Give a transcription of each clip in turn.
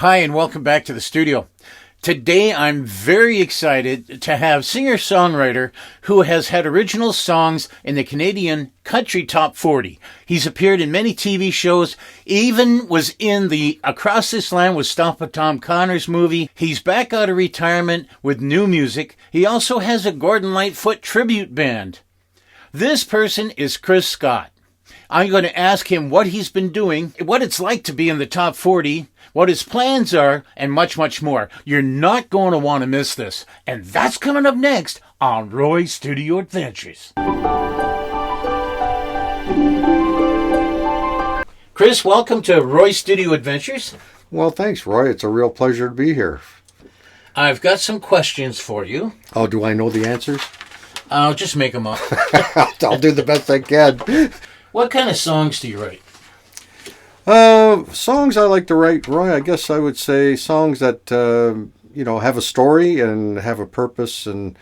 Hi, and welcome back to the studio. Today, I'm very excited to have singer-songwriter who has had original songs in the Canadian Country Top 40. He's appeared in many TV shows, even was in the Across This Land with Stompin Tom Connor's movie. He's back out of retirement with new music. He also has a Gordon Lightfoot tribute band. This person is Chris Scott. I'm going to ask him what he's been doing, what it's like to be in the top 40, what his plans are, and much, much more. You're not going to want to miss this. And that's coming up next on Roy's Studio Adventures. Chris, welcome to Roy's Studio Adventures. Well, thanks, Roy. It's a real pleasure to be here. I've got some questions for you. Oh, do I know the answers? I'll just make them up. I'll do the best I can. What kind of songs do you write? Songs I like to write, Roy, I guess I would say songs that, have a story and have a purpose and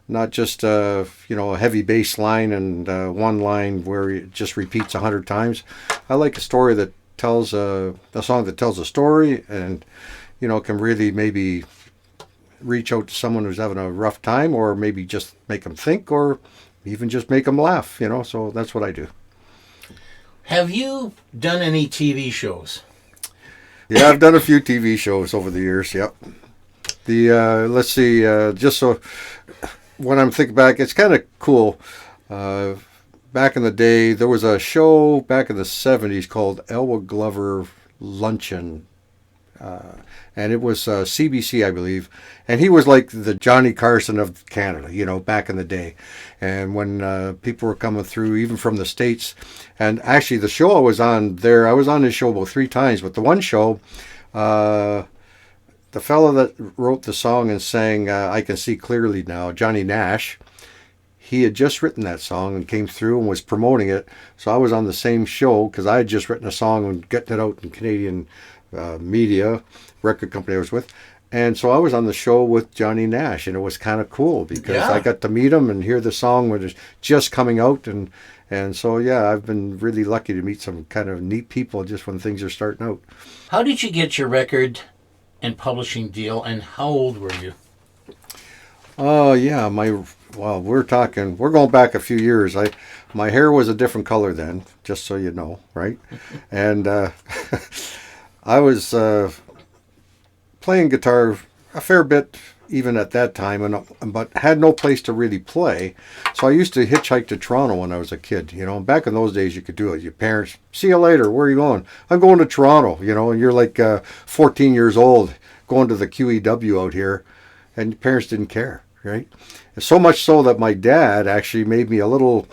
not just, a heavy bass line and one line where it just repeats 100 times. I like a story that tells, a song that tells a story and, can really maybe reach out to someone who's having a rough time or maybe just make them think or even just make them laugh, so that's what I do. Have you done any TV shows? Yeah, I've done a few TV shows over the years, yep. Let's see, just so when I'm thinking back, it's kind of cool. Back in the day, there was a show back in the 70s called Elwood Glover Luncheon. And it was CBC, I believe. And he was like the Johnny Carson of Canada, back in the day. And when people were coming through, even from the States. And actually, the show I was on there, I was on his show about 3 times. But the one show, the fellow that wrote the song and sang I Can See Clearly Now, Johnny Nash, he had just written that song and came through and was promoting it. So I was on the same show because I had just written a song and getting it out in Canadian media record company I was with, and so I was on the show with Johnny Nash, and it was kind of cool because I got to meet him and hear the song when it was just coming out, and so I've been really lucky to meet some kind of neat people just when things are starting out. How did you get your record and publishing deal, and how old were you? We're going back a few years. My hair was a different color then, just so you know, right? And I was playing guitar a fair bit even at that time, but had no place to really play. So I used to hitchhike to Toronto when I was a kid. And back in those days you could do it. Your parents, see you later, where are you going? I'm going to Toronto, and you're like 14 years old going to the QEW out here, and your parents didn't care, right? So much so that my dad actually made me a little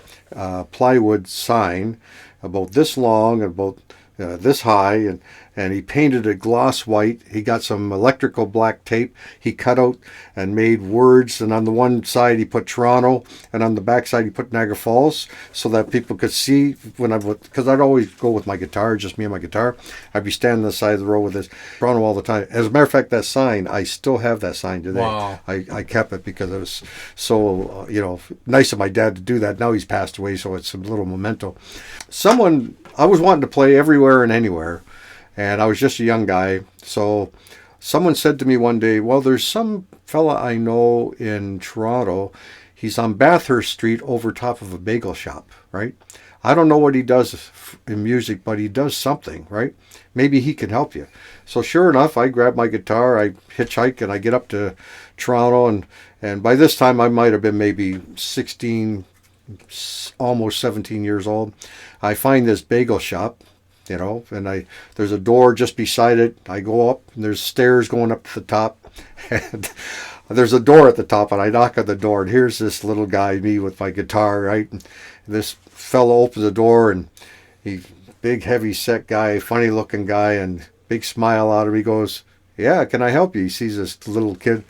plywood sign about this long and about this high, and he painted it gloss white. He got some electrical black tape. He cut out and made words, and on the one side he put Toronto, and on the back side he put Niagara Falls, so that people could see because I'd always go with my guitar, just me and my guitar. I'd be standing on the side of the road with this Toronto all the time. As a matter of fact, that sign, I still have that sign today. Wow. I kept it because it was so, nice of my dad to do that. Now he's passed away, so it's a little memento. I was wanting to play everywhere and anywhere, and I was just a young guy. So someone said to me one day, well, there's some fella I know in Toronto. He's on Bathurst Street over top of a bagel shop, right? I don't know what he does in music, but he does something, right? Maybe he can help you. So sure enough, I grab my guitar, I hitchhike, and I get up to Toronto. And by this time, I might have been maybe 16, almost 17 years old. I find this bagel shop, and there's a door just beside it. I go up, and there's stairs going up to the top, and there's a door at the top, and I knock on the door, and here's this little guy, me with my guitar, right? And this fellow opens the door, and he's big, heavy set guy, funny looking guy, and big smile out of him. He goes, yeah, can I help you? He sees this little kid.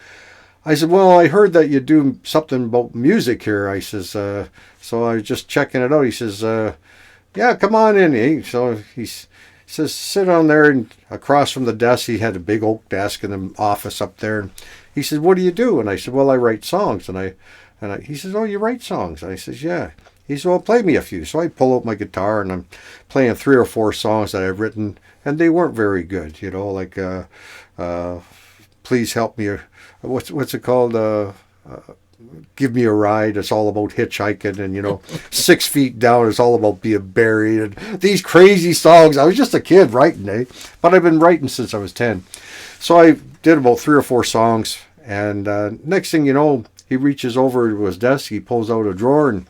I said, well, I heard that you do something about music here. I says, so I was just checking it out. He says, yeah, come on in. So he says, sit on there, and across from the desk, he had a big oak desk in the office up there. And he said, what do you do? And I said, well, I write songs. He says, oh, you write songs? And I says, yeah. He said, well, play me a few. So I pull out my guitar, and I'm playing 3 or 4 songs that I've written and they weren't very good. Like please help me. What's it called? Give me a ride. It's all about hitchhiking, and 6 feet down. It's all about being buried, and these crazy songs. I was just a kid writing, but I've been writing since I was 10. So I did about 3 or 4 songs, and next thing you know, he reaches over to his desk. He pulls out a drawer and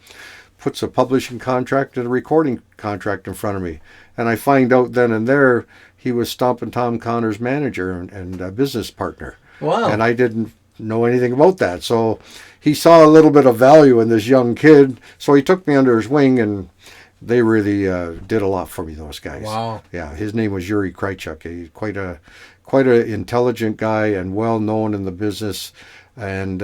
puts a publishing contract and a recording contract in front of me, and I find out then and there he was Stompin Tom Connor's manager and business partner. Wow! And I didn't know anything about that, so he saw a little bit of value in this young kid, so he took me under his wing, and they really did a lot for me, those guys. Wow. Yeah, his name was Yuri Krychuk. He's quite a intelligent guy and well known in the business, and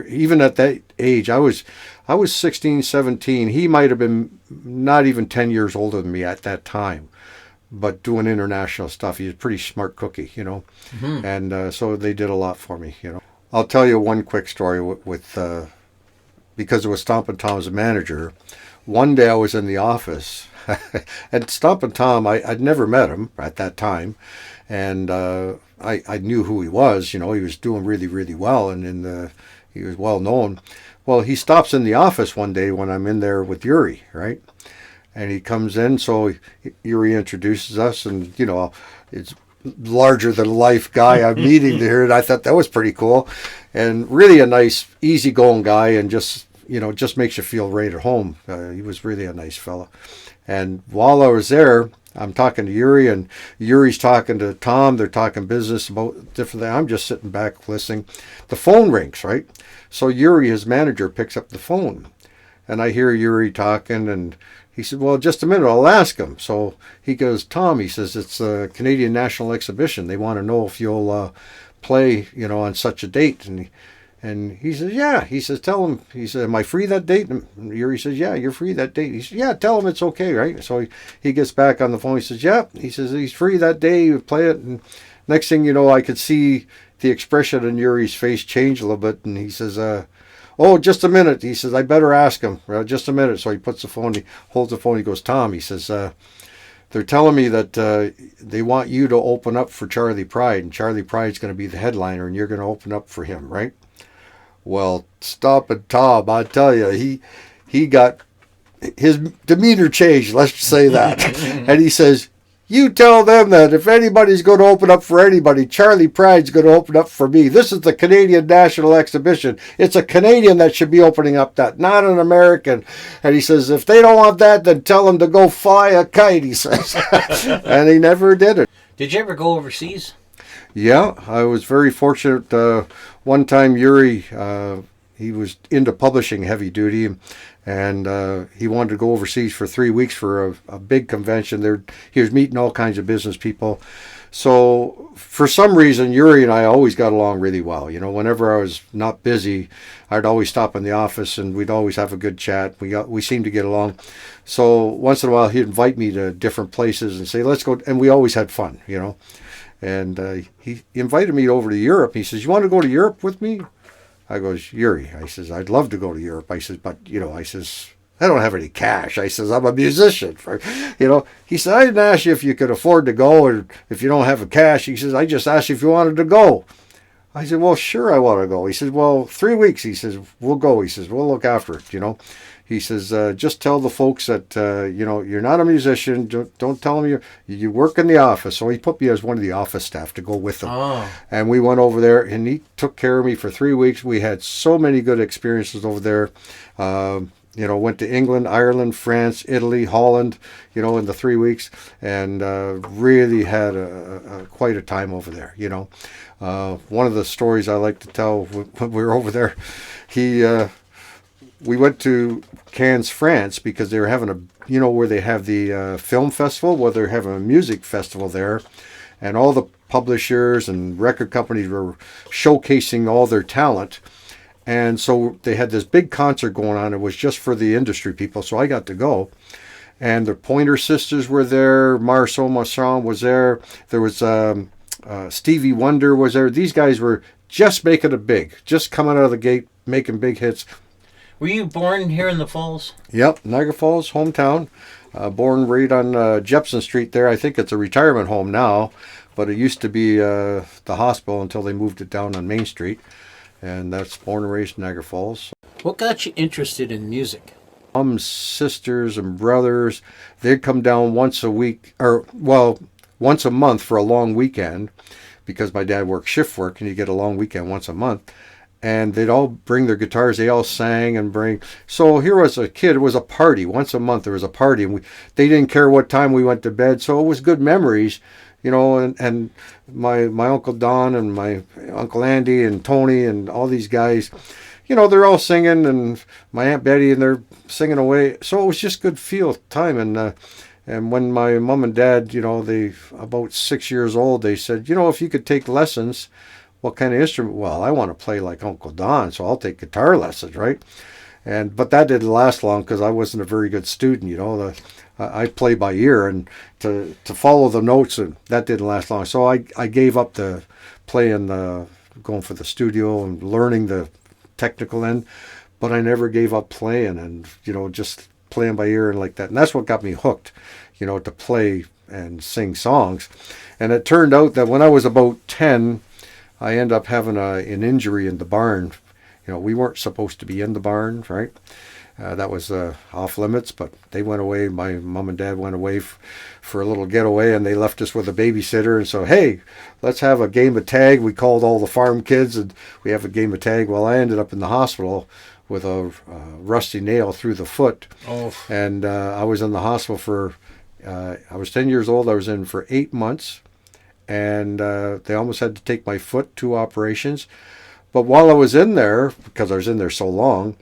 even at that age, I was 16, 17. He might have been not even 10 years older than me at that time, but doing international stuff. He's a pretty smart cookie, Mm-hmm. and so they did a lot for me, I'll tell you one quick story with because it was Stompin Tom's manager. One day I was in the office, and Stompin Tom, I'd never met him at that time, and I knew who he was. He was doing really, really well, and he was well known. Well, he stops in the office one day when I'm in there with Yuri, right? And he comes in, so Yuri introduces us, and it's larger than life guy I'm meeting there, and I thought that was pretty cool, and really a nice, easygoing guy, and just makes you feel right at home. He was really a nice fella. And while I was there, I'm talking to Yuri, and Yuri's talking to Tom. They're talking business about different things. I'm just sitting back listening. The phone rings, right? So Yuri, his manager, picks up the phone, and I hear Yuri talking, and he said, well, just a minute, I'll ask him. So he goes, Tom, he says, it's a Canadian National Exhibition. They want to know if you'll play, on such a date. And he says, yeah. He says, tell him. He said, am I free that date? And Yuri says, yeah, you're free that date. He says, yeah, tell him it's okay, right? So he gets back on the phone. He says, yeah. He says, he's free that day. You play it. And next thing you know, I could see the expression in Yuri's face change a little bit. And he says, oh, just a minute. He says, I better ask him. Just a minute. So he puts the phone, he holds the phone. He goes, Tom, he says, they're telling me that they want you to open up for Charlie Pride. And Charlie Pride's going to be the headliner, and you're going to open up for him, right? Well, Stompin Tom, I tell you, he got, his demeanor changed, let's say that. And he says, you tell them that if anybody's going to open up for anybody, Charlie Pride's going to open up for me. This is the Canadian National Exhibition. It's a Canadian that should be opening up that, not an American. And he says, if they don't want that, then tell them to go fly a kite, he says. And he never did it. Did you ever go overseas? Yeah, I was very fortunate. One time, Yuri, he was into publishing heavy duty, and he wanted to go overseas for 3 weeks for a big convention. There, he was meeting all kinds of business people. So for some reason, Yuri and I always got along really well. Whenever I was not busy, I'd always stop in the office, and we'd always have a good chat. We seemed to get along. So once in a while, he'd invite me to different places and say, let's go. And we always had fun, And he invited me over to Europe. He says, you want to go to Europe with me? I goes, Yuri, I says, I'd love to go to Europe. I says, but, I says, I don't have any cash. I says, I'm a musician. He said, I didn't ask you if you could afford to go or if you don't have a cash. He says, I just asked you if you wanted to go. I said, well, sure, I want to go. He says, well, 3 weeks. He says, we'll go. He says, we'll look after it, He says, just tell the folks that, you're not a musician. Don't tell them you work in the office. So he put me as one of the office staff to go with him. Oh. And we went over there, and he took care of me for 3 weeks. We had so many good experiences over there. Went to England, Ireland, France, Italy, Holland, in the 3 weeks, and really had quite a time over there, One of the stories I like to tell when we were over there, we went to Cannes, France, because they were having where they have the film festival, where they're having a music festival there, and all the publishers and record companies were showcasing all their talent. And so they had this big concert going on. It was just for the industry people, so I got to go. And the Pointer Sisters were there. Marceau Marchand was there. There was Stevie Wonder was there. These guys were just making it big, just coming out of the gate, making big hits. Were you born here in the Falls? Yep, Niagara Falls, hometown. Born right on Jepson Street there. I think it's a retirement home now, but it used to be the hospital until they moved it down on Main Street. And that's born and raised in Niagara Falls. What got you interested in music? Sisters and brothers, they'd come down once a week, or, well, once a month for a long weekend, because my dad worked shift work and you get a long weekend once a month. And they'd all bring their guitars. They all sang and bring. So here was a kid. It was a party once a month. There was a party, and they didn't care what time we went to bed. So it was good memories, you know. And my Uncle Don and my Uncle Andy and Tony and all these guys, you know, they're all singing, and my Aunt Betty, and they're singing away. So it was just good feel time. And when my mom and dad, you know, they about 6 years old, they said, you know, if you could take lessons. What kind of instrument? Well, I want to play like Uncle Don, so I'll take guitar lessons, right? But that didn't last long because I wasn't a very good student, you know. I play by ear, and to follow the notes, and that didn't last long. So I gave up the playing, going for the studio and learning the technical end, but I never gave up playing, and you know, just playing by ear and like that. And that's what got me hooked, you know, to play and sing songs. And it turned out that when I was about 10. I ended up having an injury in the barn. You know, we weren't supposed to be in the barn, right? That was off limits, but they went away. My mom and dad went away for a little getaway, and they left us with a babysitter. And so, hey, let's have a game of tag. We called all the farm kids, and we have a game of tag. Well, I ended up in the hospital with a rusty nail through the foot. Oh. And I was in the hospital for, I was 10 years old. I was in for 8 months. And they almost had to take my foot, 2 operations. But while I was in there, because I was in there so long,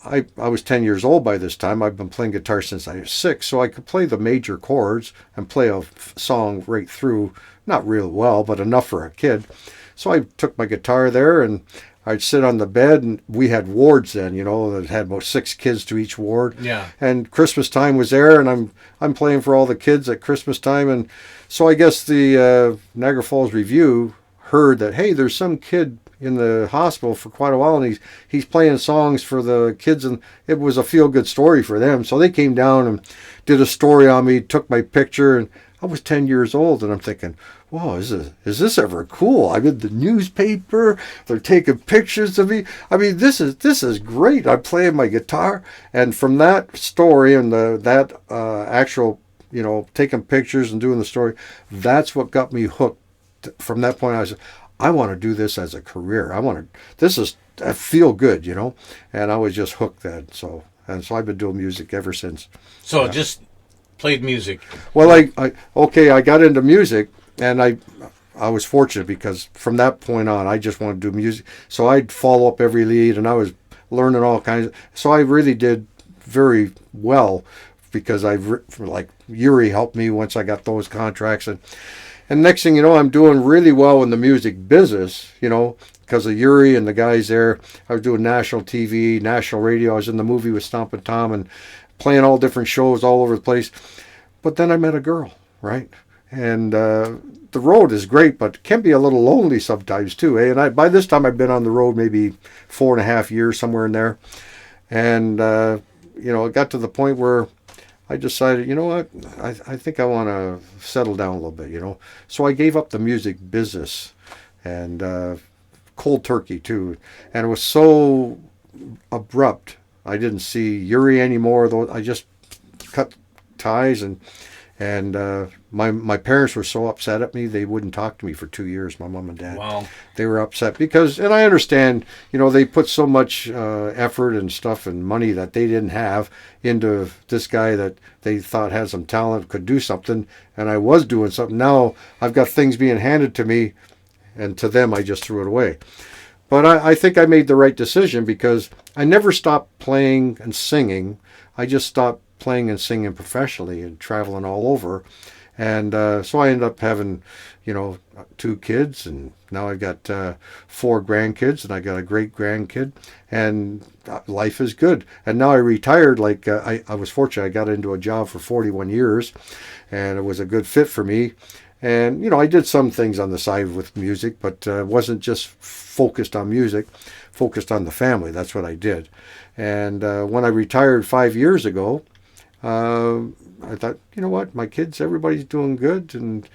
I was 10 years old by this time. I've been playing guitar since I was 6, so I could play the major chords and play a song right through, not real well, but enough for a kid. So I took my guitar there, and I'd sit on the bed, and we had wards then, you know, that had about 6 kids to each ward. Yeah. And Christmas time was there, and I'm playing for all the kids at Christmas time, and so I guess the Niagara Falls Review heard that, hey, there's some kid in the hospital for quite a while, and he's playing songs for the kids, and it was a feel-good story for them. So they came down and did a story on me, took my picture, and I was 10 years old, and I'm thinking, whoa, is this ever cool? I'm in the newspaper. They're taking pictures of me. I mean, this is great. I'm playing my guitar, and from that story and that actual, you know, taking pictures and doing the story, that's what got me hooked. From that point, I want to do this as a career. I feel good, you know, and I was just hooked then. So I've been doing music ever since. So just played music. Well, I got into music, and I was fortunate because from that point on, I just wanted to do music. So I'd follow up every lead, and I was learning all kinds. So I really did very well because like Yuri helped me once I got those contracts, and next thing you know, I'm doing really well in the music business, you know, because of Yuri and the guys there. I was doing national TV, national radio. I was in the movie with Stompin Tom and playing all different shows all over the place. But then I met a girl, right? And the road is great, but can be a little lonely sometimes too, eh? And by this time, I've been on the road maybe 4.5 years, somewhere in there. And, you know, it got to the point where I decided, you know what, I think I want to settle down a little bit, you know. So I gave up the music business, and cold turkey too. And it was so abrupt. I didn't see Yuri anymore, though. I just cut ties, and my parents were so upset at me, they wouldn't talk to me for 2 years, my mom and dad. Wow. They were upset because, and I understand, you know, they put so much effort and stuff and money that they didn't have into this guy that they thought had some talent, could do something, and I was doing something. Now I've got things being handed to me, and to them I just threw it away. But I think I made the right decision because I never stopped playing and singing. I just stopped playing and singing professionally and traveling all over. And so I ended up having, you know, 2 kids, and now I've got 4 grandkids, and I got a great grandkid, and life is good. And now I retired. Like I was fortunate. I got into a job for 41 years, and it was a good fit for me. And, I did some things on the side with music, but wasn't just focused on music, focused on the family. That's what I did. And when I retired 5 years ago, I thought, you know what, my kids, everybody's doing good, and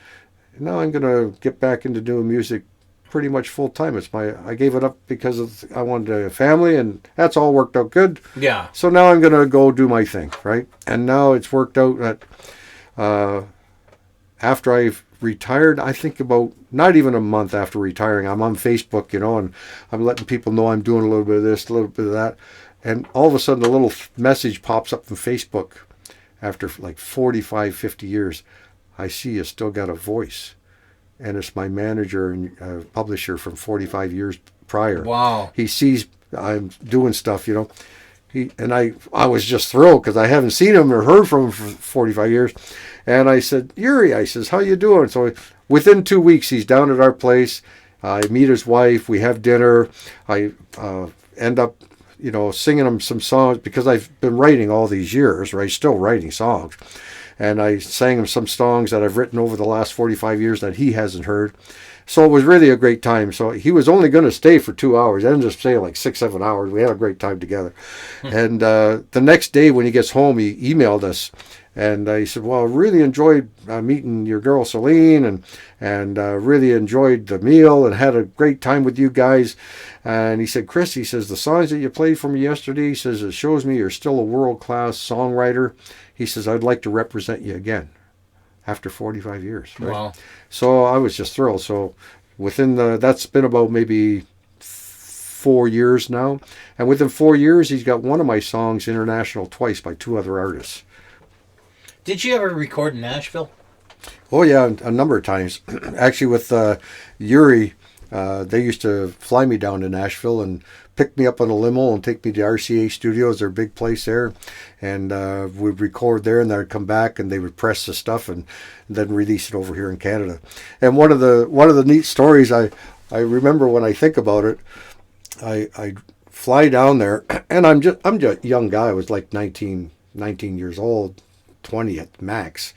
now I'm going to get back into doing music pretty much full time. I gave it up because I wanted a family, and that's all worked out good. Yeah. So now I'm going to go do my thing, right? And now it's worked out that after I've retired, I think about not even a month after retiring, I'm on Facebook, and I'm letting people know I'm doing a little bit of this, a little bit of that. And all of a sudden, a little message pops up from Facebook after like 45, 50 years. I see you still got a voice. And it's my manager and publisher from 45 years prior. Wow. He sees I'm doing stuff, I was just thrilled because I haven't seen him or heard from him for 45 years. And I said, Yuri, I says, how you doing? So within 2 weeks, he's down at our place. I meet his wife. We have dinner. I end up, singing him some songs because I've been writing all these years, right? Still writing songs. And I sang him some songs that I've written over the last 45 years that he hasn't heard. So it was really a great time. So he was only going to stay for 2 hours. I ended up staying like 6-7 hours. We had a great time together. And the next day when he gets home, he emailed us. And he said, well, I really enjoyed meeting your girl Celine and really enjoyed the meal and had a great time with you guys. And he said, Chris, he says, the songs that you played for me yesterday, he says, it shows me you're still a world-class songwriter. He says, I'd like to represent you again after 45 years. Right? Wow. So I was just thrilled. So that's been about maybe 4 years now. And within 4 years, he's got one of my songs international twice by 2 other artists. Did you ever record in Nashville? Oh, yeah, a number of times. Actually, with Yuri, they used to fly me down to Nashville and pick me up on a limo and take me to RCA Studios, their big place there. And we'd record there, and then I'd come back, and they would press the stuff and then release it over here in Canada. And one of the neat stories I remember when I think about it, I fly down there, and I'm just a young guy. I was like 19 years old, 20 at max.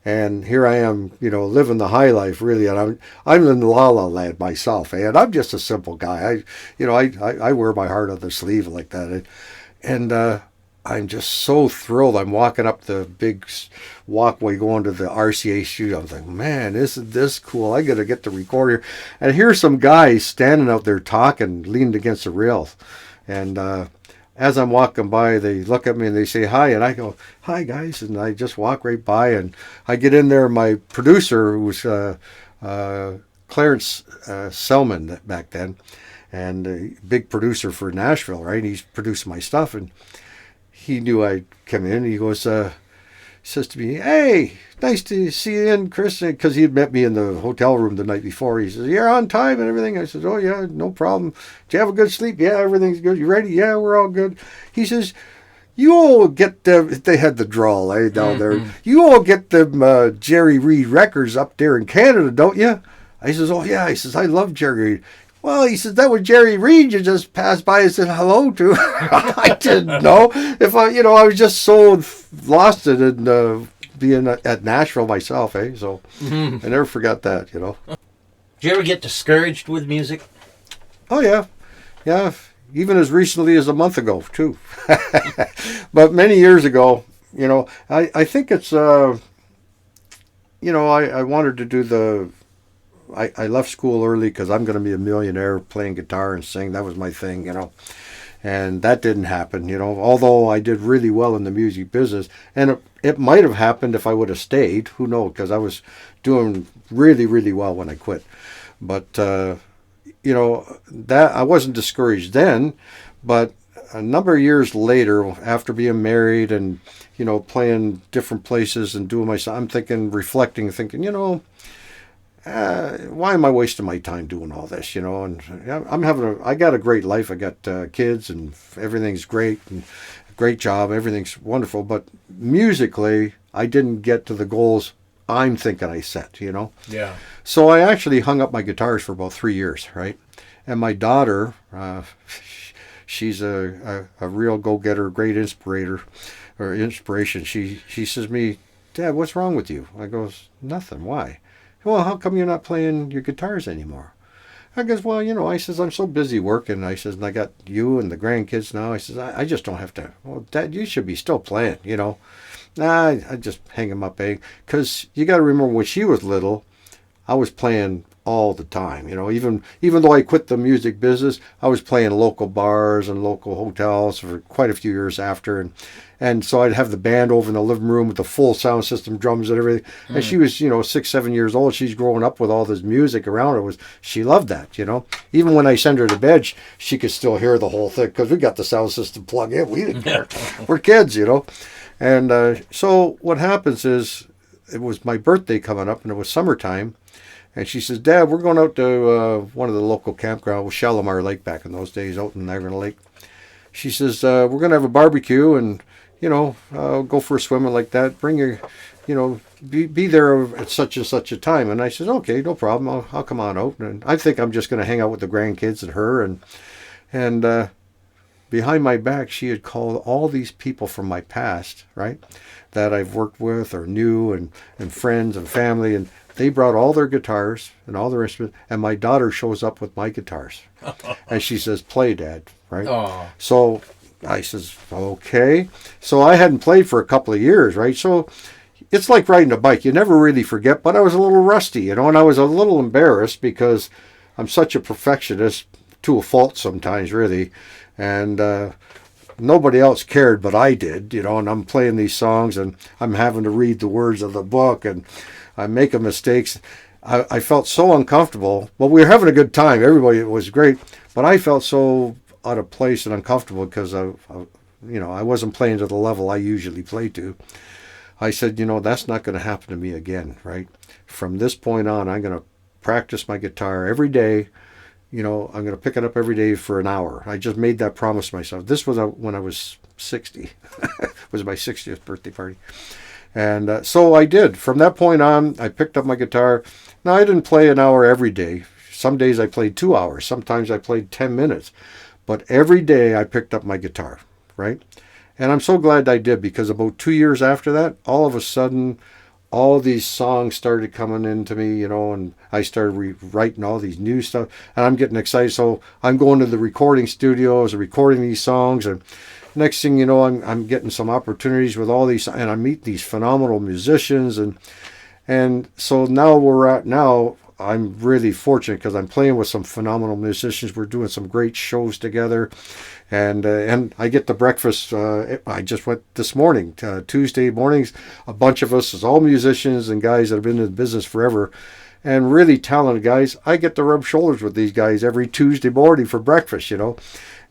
And here I am, living the high life, really. And I'm in La La Land myself, and I'm just a simple guy. I wear my heart on the sleeve like that. And I'm just so thrilled. I'm walking up the big walkway going to the RCA studio. I was like, man, isn't this cool? I got to get to record here. And here's some guys standing out there talking, leaned against the rail. And as I'm walking by, they look at me and they say hi, and I go, hi, guys, and I just walk right by, and I get in there. My producer, who was Clarence Selman back then, and a big producer for Nashville, right? He's producing my stuff, and he knew I'd come in. He goes, says to me, hey, nice to see you in, Chris, because he had met me in the hotel room the night before. He says, you're on time and everything. I said, oh, yeah, no problem. Did you have a good sleep? Yeah, everything's good. You ready? Yeah, we're all good. He says, you all get them, they had the drawl down there. You all get them Jerry Reed records up there in Canada, don't you? I says, oh, yeah. He says, I love Jerry Reed. Well, he said, that was Jerry Reed you just passed by and said hello to. I didn't know. I was just so lost in being at Nashville myself, So I never forgot that, Did you ever get discouraged with music? Oh, yeah. Yeah, even as recently as a month ago, too. But many years ago, I think it's, I wanted to do I left school early because I'm going to be a millionaire playing guitar and sing. That was my thing, And that didn't happen, although I did really well in the music business. And it might have happened if I would have stayed. Who knows? Because I was doing really, really well when I quit. But, that I wasn't discouraged then. But a number of years later, after being married and, playing different places and doing I'm reflecting, thinking, why am I wasting my time doing all this, And I got a great life. I got kids and everything's great and great job. Everything's wonderful. But musically, I didn't get to the goals I'm thinking I set, Yeah. So I actually hung up my guitars for about 3 years, right? And my daughter, she's a real go-getter, great inspiration. She says to me, Dad, what's wrong with you? I goes, nothing. Why? Well, how come you're not playing your guitars anymore? I goes, well, I says, I'm so busy working. I says, and I got you and the grandkids now. I says, I just don't have to. Well, Dad, you should be still playing. Nah, I just hang him up, because you got to remember when she was little, I was playing all the time. Even though I quit the music business, I was playing local bars and local hotels for quite a few years after, and so I'd have the band over in the living room with the full sound system, drums and everything. And she was 6-7 years old. She's growing up with all this music around her. She loved that. Even when I send her to bed, she could still hear the whole thing because we got the sound system plugged in. We didn't care. We're kids. And so what happens is, it was my birthday coming up, and it was summertime. And she says, Dad, we're going out to one of the local campgrounds, Shalimar Lake back in those days, out in Niagara Lake. She says, we're going to have a barbecue and, go for a swim and like that. Bring your, be there at such and such a time. And I says, okay, no problem. I'll come on out. And I think I'm just going to hang out with the grandkids and her. And behind my back, she had called all these people from my past, right, that I've worked with or knew, and friends and family, and they brought all their guitars and all their instruments, and my daughter shows up with my guitars. And she says, play, Dad, right? Oh. So I says, okay. So I hadn't played for a couple of years, right? So it's like riding a bike. You never really forget, but I was a little rusty, and I was a little embarrassed because I'm such a perfectionist, to a fault sometimes, really. And nobody else cared, but I did, and I'm playing these songs, and I'm having to read the words of the book, and I'm making mistakes. I felt so uncomfortable. Well, we were having a good time. Everybody was great, but I felt so out of place and uncomfortable because I wasn't playing to the level I usually play to. I said, that's not going to happen to me again, right? From this point on, I'm going to practice my guitar every day. I'm going to pick it up every day for an hour. I just made that promise to myself. This was when I was 60. It was my 60th birthday party. And so I did. From that point on, I picked up my guitar. Now, I didn't play an hour every day. Some days I played 2 hours. Sometimes I played 10 minutes. But every day I picked up my guitar, right? And I'm so glad I did, because about 2 years after that, all of a sudden, all these songs started coming into me, and I started rewriting all these new stuff, and I'm getting excited. So I'm going to the recording studios and recording these songs, and next thing you know, I'm getting some opportunities with all these, and I meet these phenomenal musicians, and so now I'm really fortunate because I'm playing with some phenomenal musicians. We're doing some great shows together, and I get the breakfast. I just went this morning, Tuesday mornings. A bunch of us is all musicians and guys that have been in the business forever, and really talented guys. I get to rub shoulders with these guys every Tuesday morning for breakfast,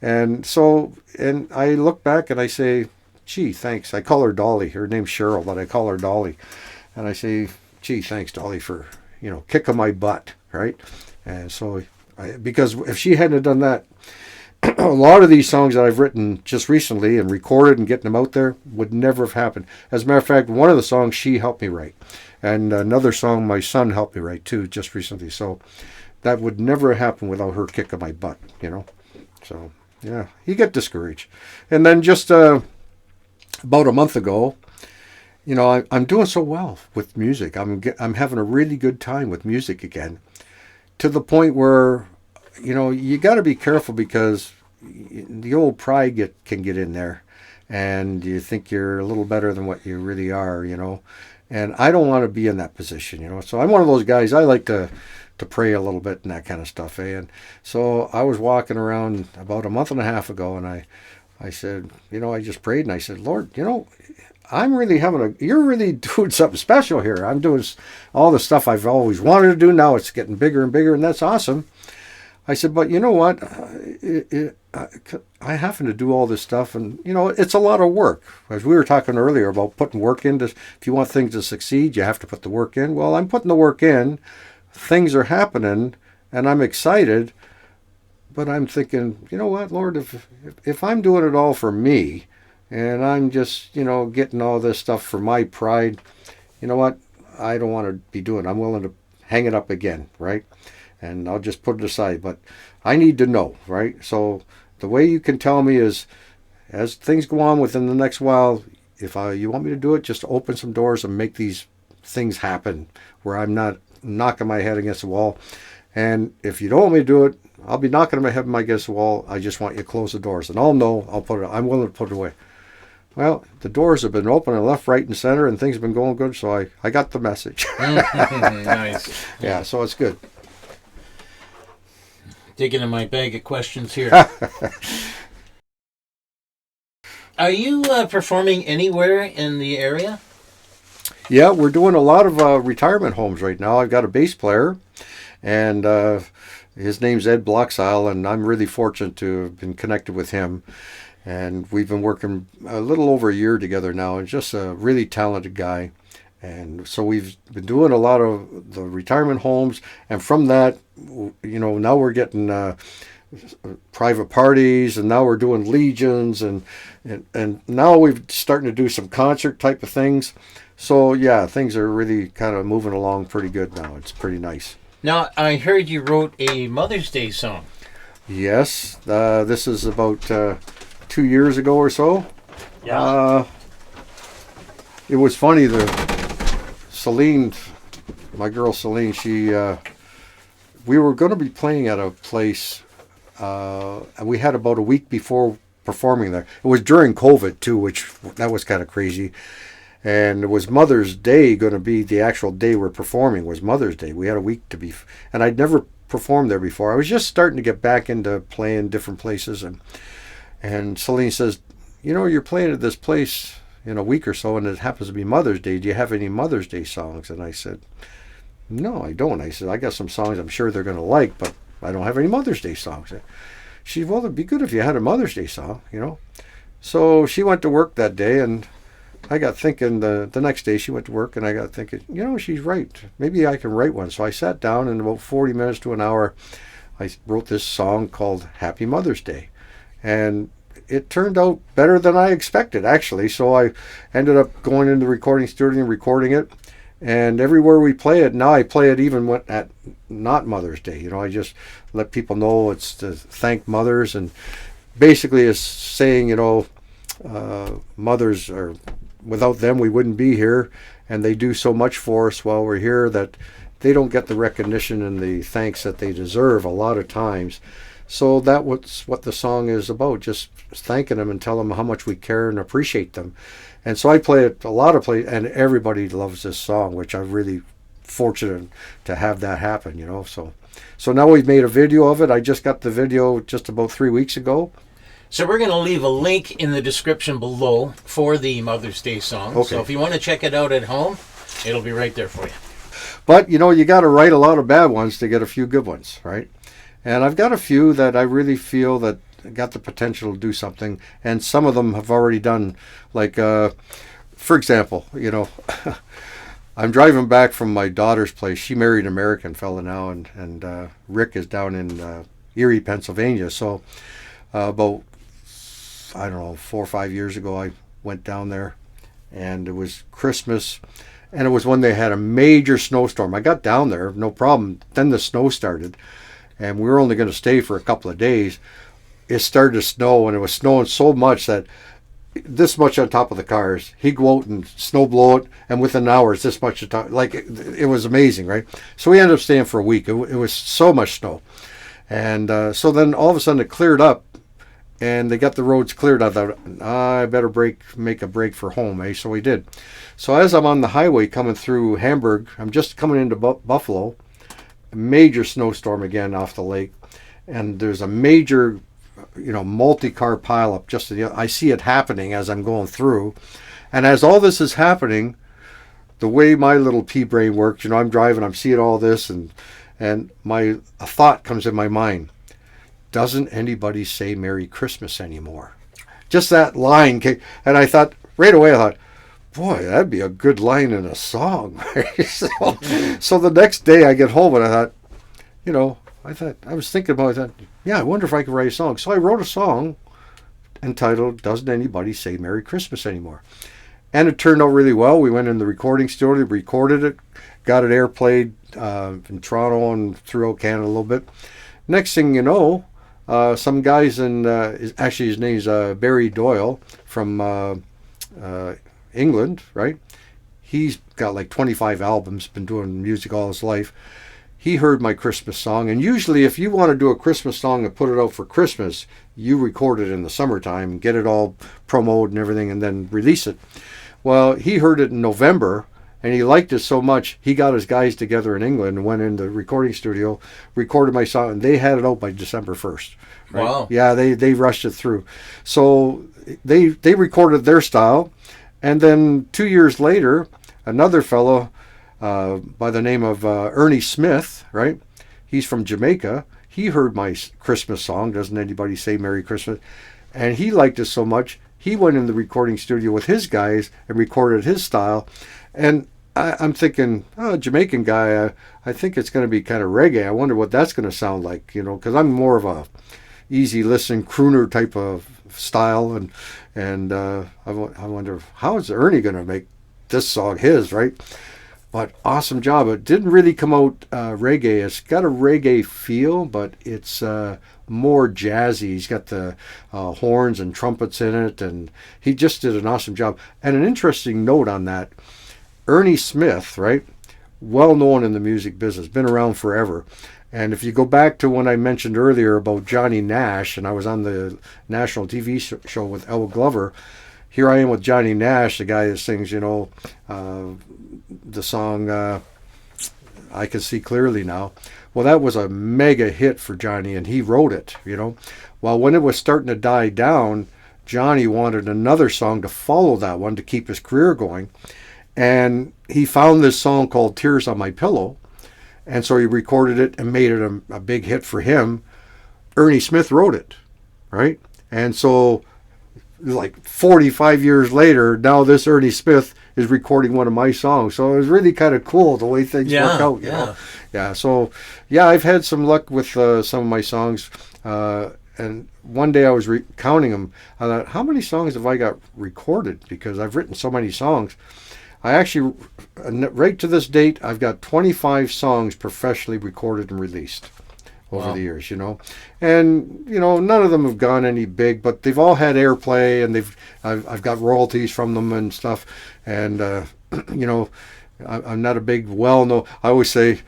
And so, and I look back and I say, gee, thanks. I call her Dolly. Her name's Cheryl, but I call her Dolly. And I say, gee, thanks, Dolly, for, kicking my butt, right? And so, because if she hadn't done that, a lot of these songs that I've written just recently and recorded and getting them out there would never have happened. As a matter of fact, one of the songs she helped me write. And another song my son helped me write, too, just recently. So that would never happen without her kicking my butt, So... yeah, you get discouraged. And then just about a month ago, I'm doing so well with music. I'm having a really good time with music again, to the point where, you got to be careful, because the old pride can get in there, and you think you're a little better than what you really are, And I don't want to be in that position, So I'm one of those guys. I like to pray a little bit and that kind of stuff. And so I was walking around about a month and a half ago, and I said, I just prayed, and I said, Lord, I'm really you're really doing something special here. I'm doing all the stuff I've always wanted to do. Now it's getting bigger and bigger, and that's awesome. I said, but you know what? I happen to do all this stuff, and, it's a lot of work. As we were talking earlier about putting work into, if you want things to succeed, you have to put the work in. Well, I'm putting the work in. Things are happening, and I'm excited, but I'm thinking, you know what, Lord, if I'm doing it all for me, and I'm just, getting all this stuff for my pride, you know what, I don't want to be doing it. I'm willing to hang it up again, right? And I'll just put it aside, but I need to know, right? So the way you can tell me is, as things go on within the next while, if you want me to do it, just open some doors and make these things happen where I'm not knocking my head against the wall. And if you don't want me to do it, I'll be knocking my head against the wall. I just want you to close the doors. And I'll know, I'm willing to put it away. Well, the doors have been open and left, right, and center, and things have been going good, so I got the message. Nice. Yeah, so it's good. Digging in my bag of questions here. Are you performing anywhere in the area? Yeah, we're doing a lot of retirement homes right now. I've got a bass player, and his name's Ed Bloxile, and I'm really fortunate to have been connected with him. And we've been working a little over a year together now, and just a really talented guy. And so we've been doing a lot of the retirement homes, and from that, now we're getting private parties, and now we're doing legions, and now we're starting to do some concert type of things. So yeah, things are really kind of moving along pretty good now. It's pretty nice. Now, I heard you wrote a Mother's Day song. Yes, this is about 2 years ago or so. Yeah. It was funny. Celine, my girl Celine, we were going to be playing at a place, and we had about a week before performing there. It was during COVID too, which that was kind of crazy. And it was Mother's Day going to be the actual day we're performing was Mother's Day. We had a week to be, and I'd never performed there before. I was just starting to get back into playing different places, and Celine says, you're playing at this place in a week or so, and it happens to be Mother's Day. Do you have any Mother's Day songs? And I said, no, I don't. I said, I got some songs I'm sure they're going to like, but I don't have any Mother's Day songs. She said, well, it'd be good if you had a Mother's Day song, So she went to work that day, and I got thinking the next day she went to work, and I got thinking, she's right. Maybe I can write one. So I sat down, and in about 40 minutes to an hour, I wrote this song called Happy Mother's Day. And it turned out better than I expected, actually. So I ended up going into the recording studio and recording it. And everywhere we play it, now I play it even at not Mother's Day. I just let people know it's to thank mothers. And basically it's saying, mothers are, without them we wouldn't be here. And they do so much for us while we're here that they don't get the recognition and the thanks that they deserve a lot of times. So that's what the song is about, just thanking them and telling them how much we care and appreciate them. And so I play it a lot of places, and everybody loves this song, which I'm really fortunate to have that happen, So now we've made a video of it. I just got the video just about 3 weeks ago. So we're going to leave a link in the description below for the Mother's Day song. Okay. So if you want to check it out at home, it'll be right there for you. But, you got to write a lot of bad ones to get a few good ones, right? And I've got a few that I really feel that got the potential to do something, and some of them have already done. Like, for example, I'm driving back from my daughter's place. She married an American fella now, and Rick is down in Erie, Pennsylvania. So about, 4 or 5 years ago, I went down there, and it was Christmas, and it was when they had a major snowstorm. I got down there, no problem. Then the snow started. And we were only going to stay for a couple of days. It started to snow, and it was snowing so much that this much on top of the cars. He'd go out and snow blow it, and within an hour, it's this much on top. Like, it was amazing, right? So we ended up staying for a week. It was so much snow. And so then all of a sudden it cleared up, and they got the roads cleared. I thought, I better make a break for home, eh? So we did. So as I'm on the highway coming through Hamburg, I'm just coming into Buffalo, major snowstorm again off the lake, and there's a major multi-car pileup just to I see it happening as I'm going through. And as all this is happening, the way my little pea brain works, I'm driving, I'm seeing all this, and a thought comes in my mind: doesn't anybody say Merry Christmas anymore? Just that line came, and I thought right away, boy, that'd be a good line in a song. So the next day I get home, and I thought, I was thinking about it. I wonder if I could write a song. So I wrote a song entitled Doesn't Anybody Say Merry Christmas Anymore? And it turned out really well. We went in the recording studio, recorded it, got it airplayed in Toronto and throughout Canada a little bit. Next thing you know, some guys actually his name's Barry Doyle from England, right? He's got like 25 albums, been doing music all his life. He heard my Christmas song, and usually if you want to do a Christmas song and put it out for Christmas, you record it in the summertime, get it all promoted and everything, and then release it. Well, he heard it in November, and he liked it so much, he got his guys together in England and went in the recording studio, recorded my song, and they had it out by December 1st. Right? Wow. Yeah, they rushed it through. So they recorded their style, and then 2 years later, another fellow by the name of Ernie Smith, right? He's from Jamaica. He heard my Christmas song, Doesn't Anybody Say Merry Christmas? And he liked it so much, he went in the recording studio with his guys and recorded his style. And I'm thinking, oh, Jamaican guy, I think it's going to be kind of reggae. I wonder what that's going to sound like, because I'm more of a easy listen crooner type of style. And I wonder, how is Ernie going to make this song his, right? But awesome job. It didn't really come out reggae. It's got a reggae feel, but it's more jazzy. He's got the horns and trumpets in it, and he just did an awesome job. And an interesting note on that, Ernie Smith, right, well known in the music business, been around forever. And if you go back to when I mentioned earlier about Johnny Nash, and I was on the national TV show with El Glover, here I am with Johnny Nash, the guy that sings, the song I Can See Clearly Now. Well, that was a mega hit for Johnny, and he wrote it, Well, when it was starting to die down, Johnny wanted another song to follow that one to keep his career going. And he found this song called Tears on My Pillow, and so he recorded it and made it a big hit for him. Ernie Smith wrote it, right? And so like 45 years later, now this Ernie Smith is recording one of my songs. So it was really kind of cool the way things work out, Yeah, so, I've had some luck with some of my songs. And one day I was counting them. I thought, how many songs have I got recorded? Because I've written so many songs. I actually, right to this date, I've got 25 songs professionally recorded and released over the years, and none of them have gone any big, but they've all had airplay, and I've got royalties from them and stuff, and I'm not a big well-known. I always say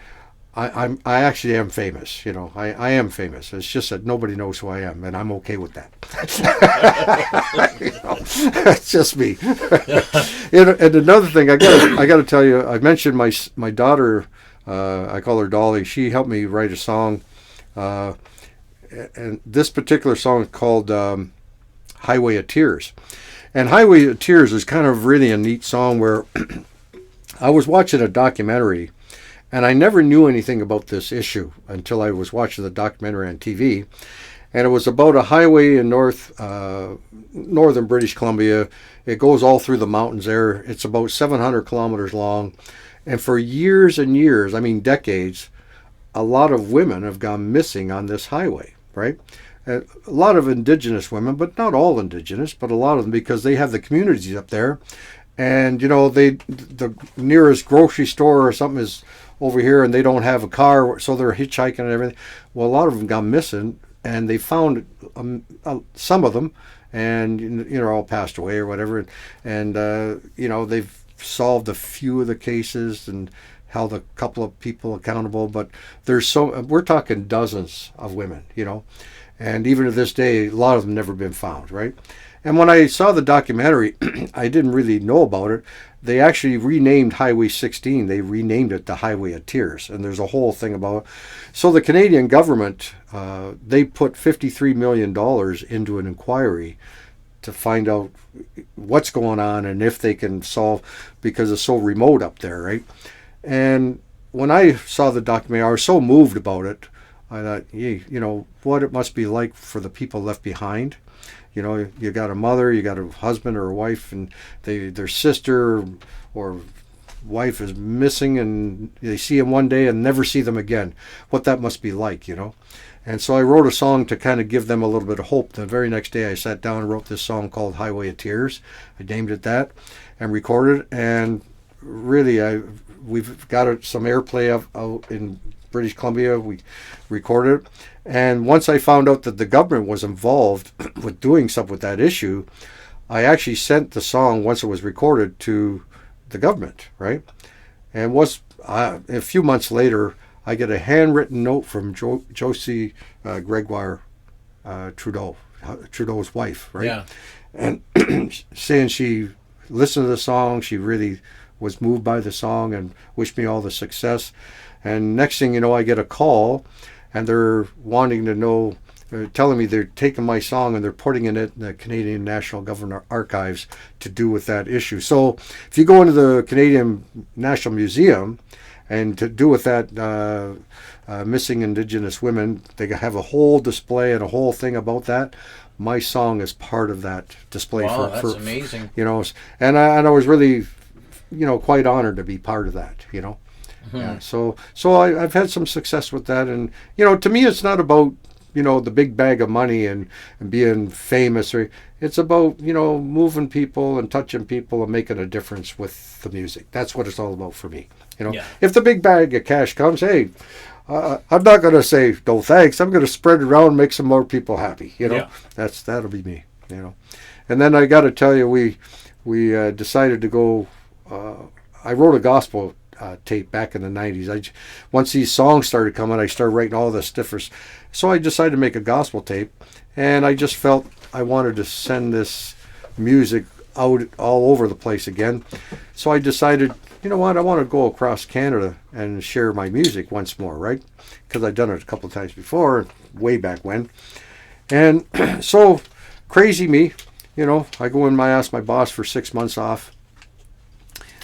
I actually am famous, I am famous. It's just that nobody knows who I am, and I'm okay with that. It's just me. And another thing I got to tell you, I mentioned my daughter. I call her Dolly. She helped me write a song. And this particular song is called Highway of Tears. And Highway of Tears is kind of really a neat song where I was watching a documentary, and I never knew anything about this issue until I was watching the documentary on TV. And it was about a highway in northern British Columbia. It goes all through the mountains there. It's about 700 kilometers long. And for years and years, I mean decades, a lot of women have gone missing on this highway, right? A lot of indigenous women, but not all indigenous, but a lot of them, because they have the communities up there. And, the nearest grocery store or something is over here, and they don't have a car, so they're hitchhiking and everything. Well, a lot of them gone missing, and they found some of them, and, all passed away or whatever. And they've solved a few of the cases and held a couple of people accountable, but we're talking dozens of women, and even to this day, a lot of them never been found, right? And when I saw the documentary, I didn't really know about it. They actually renamed Highway 16. They renamed it the Highway of Tears, and there's a whole thing about it. So the Canadian government, they put $53 million into an inquiry to find out what's going on and if they can solve, because it's so remote up there, right? And when I saw the documentary, I was so moved about it. I thought, what it must be like for the people left behind. You got a mother, you got a husband or a wife, and their sister or wife is missing, and they see them one day and never see them again. What that must be like, And so I wrote a song to kind of give them a little bit of hope. The very next day I sat down and wrote this song called Highway of Tears. I named it that and recorded it, and really we've got some airplay out in British Columbia. We recorded it, and once I found out that the government was involved with doing something with that issue, I actually sent the song, once it was recorded, to the government, right? And was a few months later, I get a handwritten note from Josie Gregoire Trudeau's wife, right? Yeah. And saying she listened to the song, she really was moved by the song and wished me all the success. And next thing you know, I get a call, and they're wanting to know, telling me they're taking my song and they're putting it in the Canadian National Government Archives to do with that issue. So if you go into the Canadian National Museum and to do with that missing Indigenous women, they have a whole display and a whole thing about that. My song is part of that display. Wow, that's amazing. You know, and I was really, quite honored to be part of that. Mm-hmm. Yeah, so I've had some success with that, and to me, it's not about the big bag of money and being famous, or it's about moving people and touching people and making a difference with the music. That's what it's all about for me. Yeah. If the big bag of cash comes, hey, I'm not going to say no thanks. I'm going to spread it around and make some more people happy. Yeah. That'll be me. And then I got to tell you, we decided to go. I wrote a gospel tape back in the 90s. Once these songs started coming, I started writing all the stiffers. So I decided to make a gospel tape, and I just felt I wanted to send this music out all over the place again. So I decided, you know what, I want to go across Canada and share my music once more, right? Because I'd done it a couple of times before, way back when. And so, crazy me, I go in, I ask my boss for 6 months off,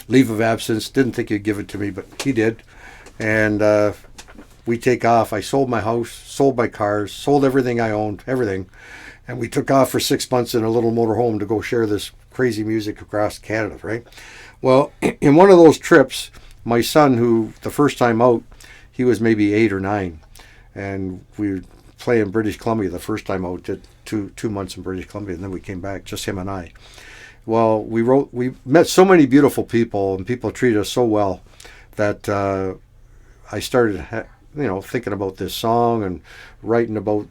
leave of absence. Didn't think he'd give it to me, but he did. And we take off. I sold my house, sold my cars, sold everything I owned, everything. And we took off for 6 months in a little motorhome to go share this crazy music across Canada, right? Well, in one of those trips, my son, who the first time out, he was maybe 8 or 9. And we were playing British Columbia the first time out, did two months in British Columbia, and then we came back, just him and I. Well, we met so many beautiful people, and people treated us so well that I started, thinking about this song and writing about,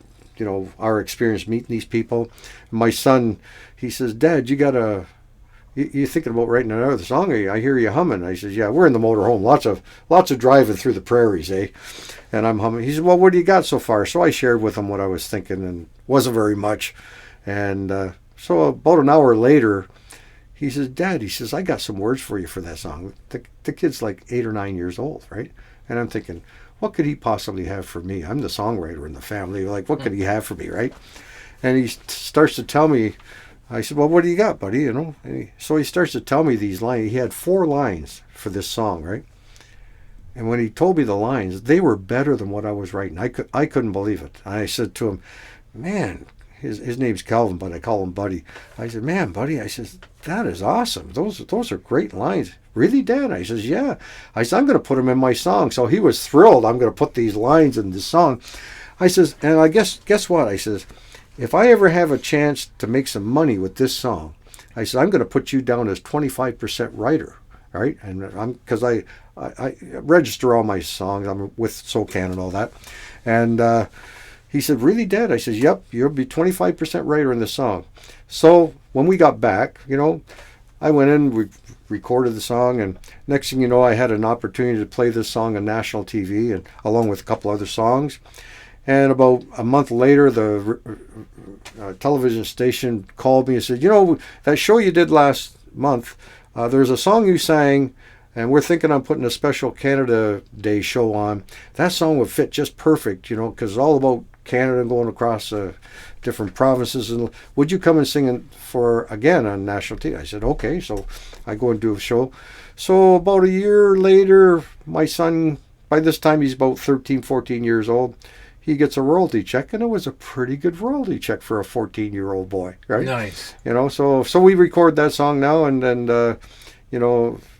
our experience meeting these people. My son, he says, "Dad, you thinking about writing another song? I hear you humming." I says, "Yeah, we're in the motorhome, lots of driving through the prairies, eh?" And I'm humming. He said, "Well, what do you got so far?" So I shared with him what I was thinking, and wasn't very much. And so about an hour later, he says, "Dad," he says, "I got some words for you for that song." The kid's like 8 or 9 years old, right? And I'm thinking, what could he possibly have for me? I'm the songwriter in the family. Like, what could he have for me, right? And he starts to tell me. I said, "Well, what do you got, buddy?" So he starts to tell me these lines. He had 4 lines for this song, right? And when he told me the lines, they were better than what I was writing. I couldn't believe it. I said to him, "Man," his name's Calvin, but I call him Buddy. I said, "Man, Buddy," I says, "that is awesome. Those are great lines." "Really, Dad?" I says, "Yeah." I said, "I'm going to put them in my song." So he was thrilled. I'm going to put these lines in this song. I says, and I guess what? I says, if I ever have a chance to make some money with this song, I said, I'm going to put you down as 25% writer, right? And because I register all my songs. I'm with SoCan and all that. And he said, "Really, Dad?" I says, "Yep, you'll be 25% writer in the song." So when we got back, I went in, we recorded the song, and next thing you know, I had an opportunity to play this song on national TV, and along with a couple other songs. And about a month later, the television station called me and said, "That show you did last month, there's a song you sang, and we're thinking on putting a special Canada Day show on. That song would fit just perfect, because it's all about Canada and going across different provinces. And would you come and sing it again on national TV?" I said, "Okay." So I go and do a show. So about a year later, my son, by this time he's about 13, 14 years old, he gets a royalty check, and it was a pretty good royalty check for a 14-year-old boy, right? Nice. So we record that song now, and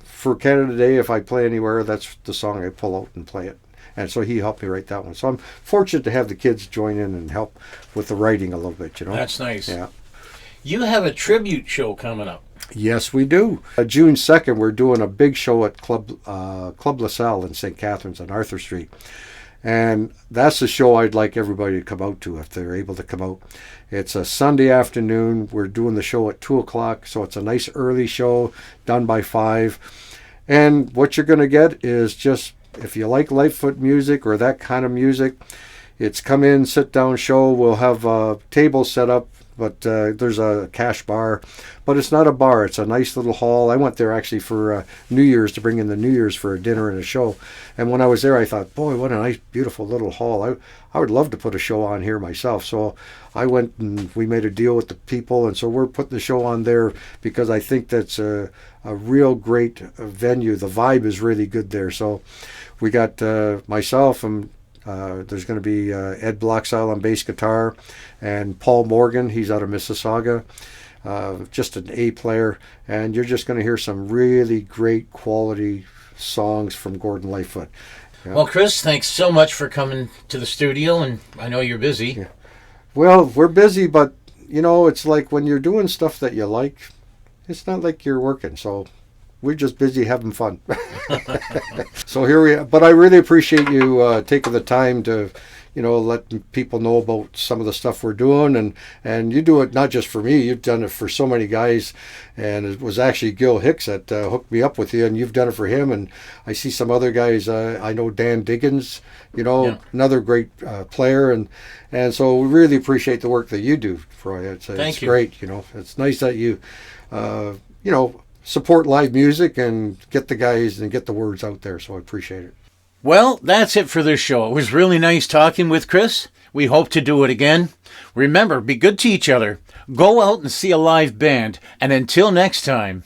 for Canada Day, if I play anywhere, that's the song I pull out and play it. And so he helped me write that one. So I'm fortunate to have the kids join in and help with the writing a little bit, That's nice. Yeah. You have a tribute show coming up. Yes, we do. June 2nd, we're doing a big show at Club LaSalle in St. Catharines on Arthur Street. And that's the show I'd like everybody to come out to if they're able to come out. It's a Sunday afternoon. We're doing the show at 2 o'clock, so it's a nice early show, done by 5. And what you're going to get is just, if you like Lightfoot music or that kind of music, it's come in, sit down show. We'll have a table set up, but there's a cash bar. But it's not a bar. It's a nice little hall. I went there actually for New Year's, to bring in the New Year's for a dinner and a show. And when I was there, I thought, boy, what a nice, beautiful little hall. I would love to put a show on here myself. So I went and we made a deal with the people. And so we're putting the show on there because I think that's a real great venue. The vibe is really good there. So we got myself and there's going to be Ed Bloxile on bass guitar, and Paul Morgan, he's out of Mississauga, just an A player, and you're just going to hear some really great quality songs from Gordon Lightfoot. Yeah. Well, Chris, thanks so much for coming to the studio, and I know you're busy. Yeah. Well, we're busy, but it's like when you're doing stuff that you like, it's not like you're working, so we're just busy having fun. So here we are. But I really appreciate you taking the time to, let people know about some of the stuff we're doing. And you do it not just for me. You've done it for so many guys. And it was actually Gil Hicks that hooked me up with you. And you've done it for him. And I see some other guys. I know Dan Diggins, another great player. And so we really appreciate the work that you do, Troy. It's great. It's nice that you, support live music and get the guys and get the words out there. So I appreciate it. Well, that's it for this show. It was really nice talking with Chris. We hope to do it again. Remember, be good to each other. Go out and see a live band. And until next time.